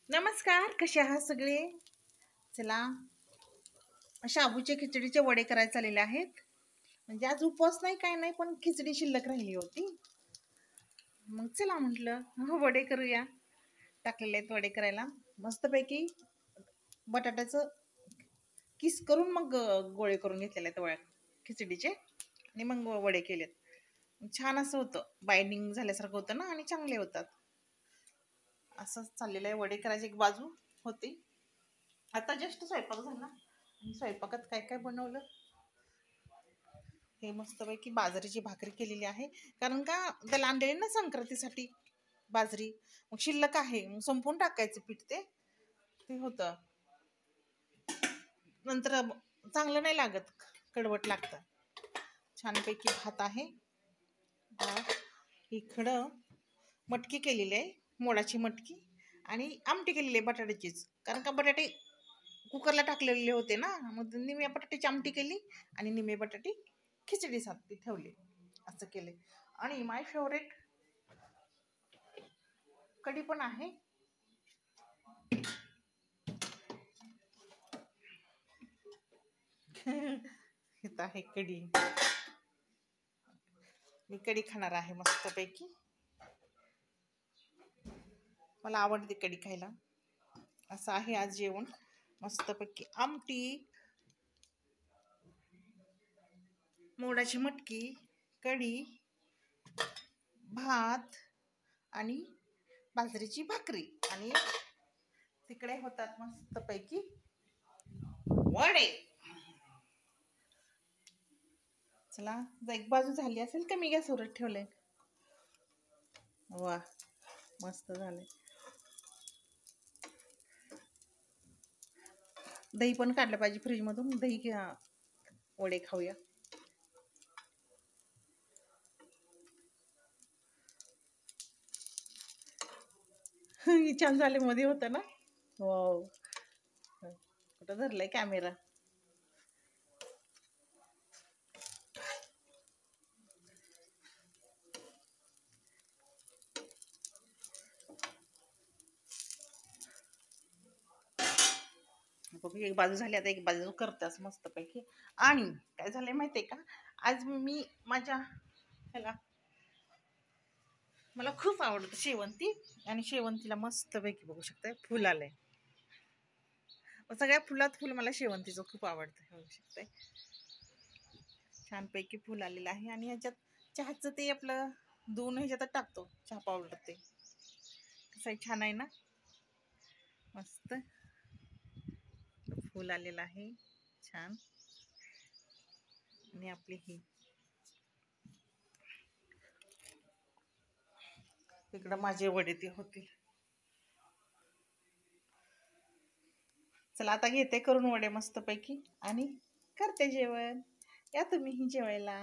नमस्कार, कसे आहात सगळे? चला, शाबूचे खिचडीचे वडे करायला चाललेले आहेत. म्हणजे आज उपवास नाही, काय नाही, पण खिचडी शिल्लक राहिली होती. मग चला म्हटलं वडे करूया. टाकलेले आहेत वडे करायला. मस्तपैकी बटाट्याचं किस करून मग गोळे करून घेतलेले आहेत खिचडीचे आणि मग वडे केलेत. छान असं होतं, बाइंडिंग झाल्यासारखं होतं ना आणि चांगले होतात. असं चाललेलं आहे. वडे करायची एक बाजू होती. आता जस्ट स्वयंपाक झाला आणि स्वयंपाकात काय काय बनवलं हे मस्तपैकी बाजरीची भाकरी केलेली आहे. कारण का त्याला आणलेली ना संक्रांतीसाठी बाजरी, मग शिल्लक आहे, मग संपून टाकायचं पीठ ते होतं. नंतर चांगलं नाही लागत, कडवट लागतं. छानपैकी भात आहे. इकडं मटकी केलेली आहे, मोडाची मटकी, आणि आमटी केलेली आहे बटाट्याचीच. कारण का बटाटे कुकरला टाकलेले होते ना, मग निम्या बटाट्याची आमटी केली आणि निम्मे बटाटे खिचडीसाठी ठेवले, असं केले. आणि माय फेवरेट कढी पण आहे. इथं आहे कढी. मी कढी खाणार आहे मस्तपैकी. मला आवडते कढी खायला. असं आहे आज जेवण. मस्तपैकी आमटी, मोडाची मटकी, कढी, भात आणि बाजरीची भाकरी, आणि तिकडे होतात मस्तपैकी वडे. चला, एक बाजू झाली असेल का मी गॅसवर ठेवलंय. वा, मस्त झालंय. दही पण काढलं पाहिजे फ्रीज मधून. दही घ्या, वडे खाऊया. छान झाले, मध्ये होतं ना. वाव, कुठं धरलाय कॅमेरा. बघू, एक बाजू झाली, आता एक बाजू करतेस मस्तपैकी. आणि काय झालंय माहितीये का, आज मी माझ्या ह्याला, मला खूप आवडतं शेवंती, आणि शेवंतीला मस्तपैकी बघू शकताय फुल आलंय. सगळ्या फुलात फुल मला शेवंतीचं खूप आवडतं. बघू शकताय छानपैकी फुल आलेलं आहे. आणि ह्याच्यात चहाचं ते आपलं दोन ह्याच्यात टाकतो, चहा पावडर. ते कसं छान आहे ना, मस्त फुल आलेलं आहे, छान. आणि आपली ही इकडं माझे वडे ते होतील. चला, आता घेते करून वडे मस्तपैकी आणि करते जेवण. या तुम्हीही जेवायला.